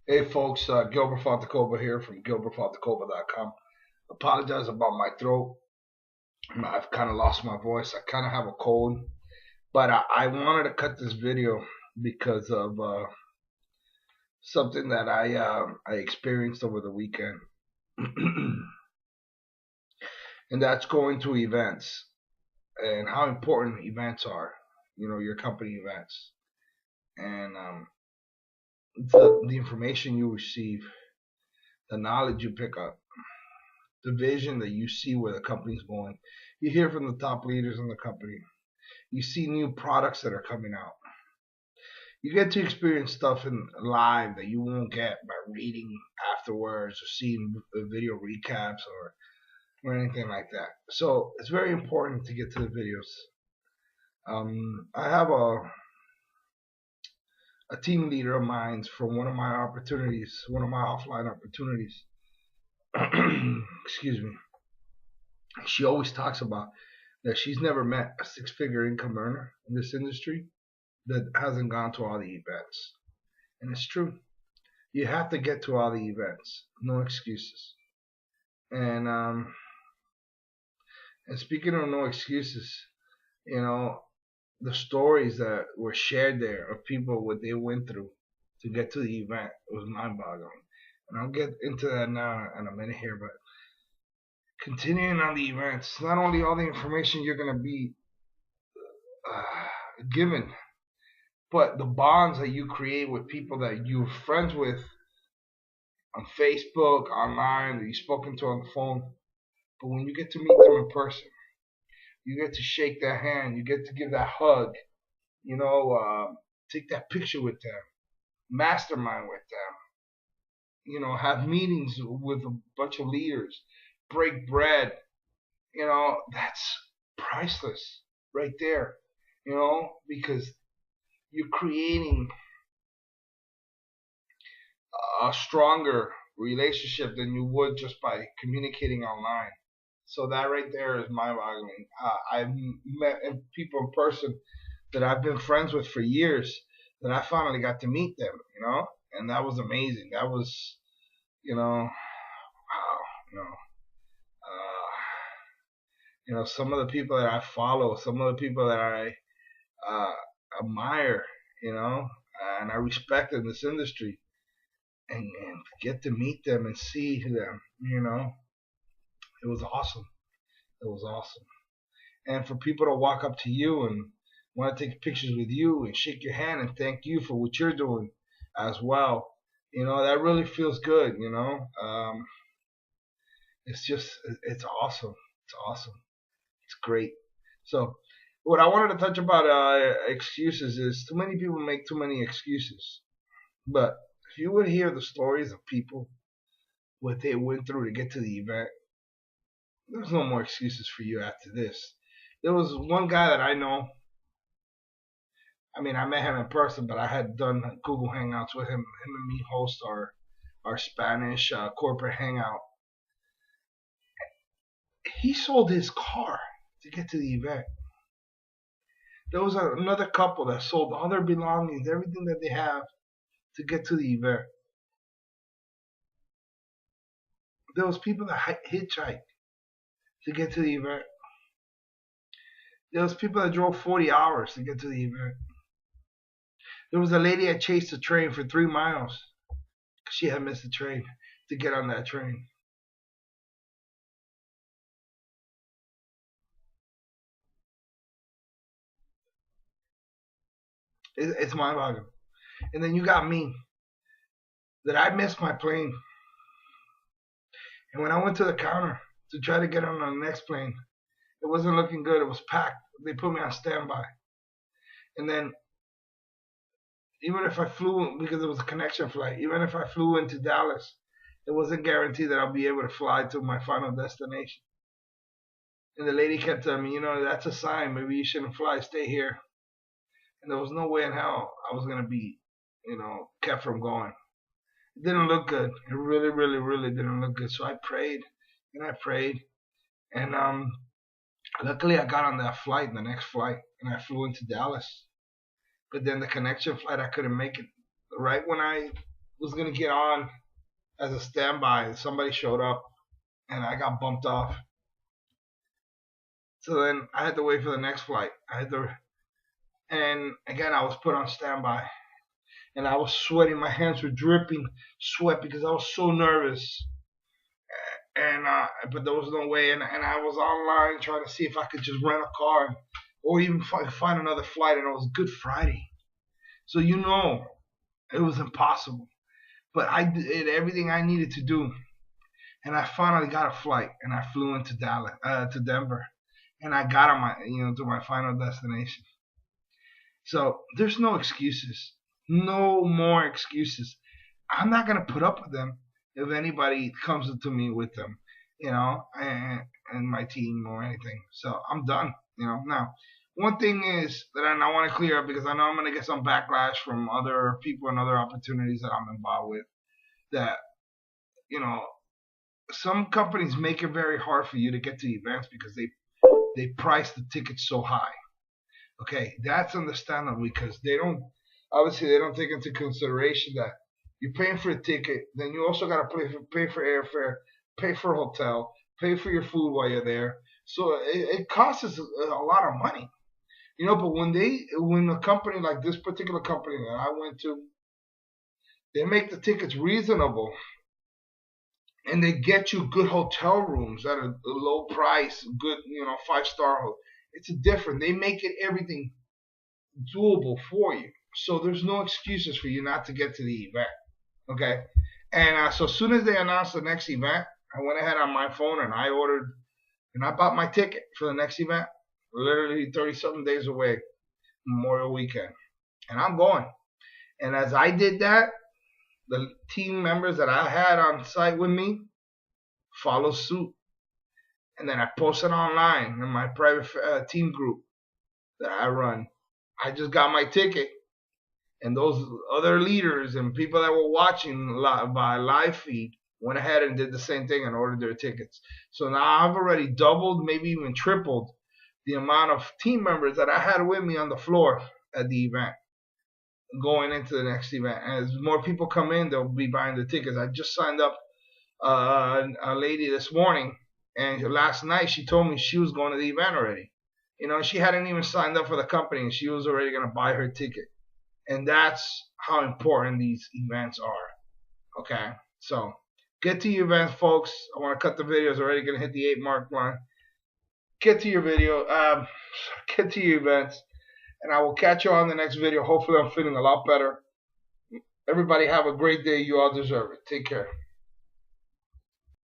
Hey folks, Gilbert Fonticoba here from gilbertfonticoba.com. Apologize about my throat. I've kind of lost my voice. I kind of have a cold, but I wanted to cut this video because of something that I experienced over the weekend, and that's going to events and how important events are. You know, your company events and the information you receive, the knowledge you pick up, the vision that you see where the company's going. You hear from the top leaders in the company. You see new products that are coming out. You get to experience stuff in live that you won't get by reading afterwards or seeing video recaps or anything like that. So it's very important to get to the videos. I have a team leader of mine from one of my opportunities, one of my offline opportunities. Excuse me. She always talks about that she's never met a six-figure income earner in this industry that hasn't gone to all the events. And it's true. You have to get to all the events. No excuses. And and speaking of no excuses, you know, the stories that were shared there of people what they went through to get to the event was mind-boggling. And I'll get into that now in a minute here, but continuing on the events, not only all the information you're going to be given, but the bonds that you create with people that you're friends with on Facebook, online, that you've spoken to on the phone. But when you get to meet them in person, you get to shake their hand, you get to give that hug, take that picture with them, mastermind with them, have meetings with a bunch of leaders, break bread, that's priceless right there, because you're creating a stronger relationship than you would just by communicating online. So that right there is mind-boggling. I've met people in person that I've been friends with for years that I finally got to meet them, and that was amazing. That was, wow, you know, some of the people that I follow, some of the people that I uh, admire, and I respect in this industry, and get to meet them and see them, it was awesome. It was awesome. And for people to walk up to you and want to take pictures with you and shake your hand and thank you for what you're doing as well, that really feels good. It's awesome. It's awesome. It's great. So, what I wanted to touch about excuses is too many people make too many excuses. But if you would hear the stories of people, what they went through to get to the event, there's no more excuses for you after this. There was one guy that I know. I mean, I met him in person, but I had done Google Hangouts with him. Him and me host our Spanish corporate hangout. He sold his car to get to the event. There was another couple that sold all their belongings, everything that they have, to get to the event. There was people that hitchhiked to get to the event. There was people that drove 40 hours to get to the event. There was a lady that chased a train for 3 miles because she had missed the train to get on that train. It's mind-boggling. And then you got me, that I missed my plane. And when I went to the counter to try to get on the next plane, it wasn't looking good. It was packed. They put me on standby. And then even if I flew, because it was a connection flight, even if I flew into Dallas, it wasn't guaranteed that I'll be able to fly to my final destination. And the lady kept telling me, that's a sign. Maybe you shouldn't fly. Stay here. And there was no way in hell I was going to be, kept from going. It didn't look good. It really, really, really didn't look good. So I prayed and I prayed. And luckily I got on that flight, the next flight, and I flew into Dallas. But then the connection flight, I couldn't make it. Right when I was gonna get on as a standby. Somebody showed up, and I got bumped off. So then I had to wait for the next flight. And again I was put on standby, and I was sweating. My hands were dripping sweat because I was so nervous. And but there was no way, and I was online trying to see if I could just rent a car or even find another flight, and it was Good Friday, so it was impossible. But I did everything I needed to do, and I finally got a flight, and I flew into Denver, and I got on my to my final destination. So there's no excuses, no more excuses. I'm not gonna put up with them if anybody comes to me with them, and my team or anything. So I'm done, Now, one thing is that I want to clear up, because I know I'm going to get some backlash from other people and other opportunities that I'm involved with, that, some companies make it very hard for you to get to events because they price the tickets so high. Okay, that's understandable, because they don't take into consideration that you're paying for a ticket, then you also got to pay for airfare, pay for a hotel, pay for your food while you're there. So it costs us a lot of money, But when a company like this particular company that I went to, they make the tickets reasonable, and they get you good hotel rooms at a low price, good 5-star. It's different. They make it everything doable for you. So there's no excuses for you not to get to the event. Okay, and so as soon as they announced the next event, I went ahead on my phone and I ordered, and I bought my ticket for the next event. Literally 30-something days away, Memorial Weekend, and I'm going. And as I did that, the team members that I had on site with me followed suit, and then I posted online in my private team group that I run. I just got my ticket. And those other leaders and people that were watching by live feed went ahead and did the same thing and ordered their tickets. So now I've already doubled, maybe even tripled, the amount of team members that I had with me on the floor at the event going into the next event. And as more people come in, they'll be buying the tickets. I just signed up a lady this morning, and last night she told me she was going to the event already. She hadn't even signed up for the company, and she was already going to buy her ticket. And that's how important these events are. Okay, so get to your events, folks. I want to cut the video. It's already going to hit the 8-mark line. Get to your video. Get to your events. And I will catch you on the next video. Hopefully I'm feeling a lot better. Everybody have a great day. You all deserve it. Take care.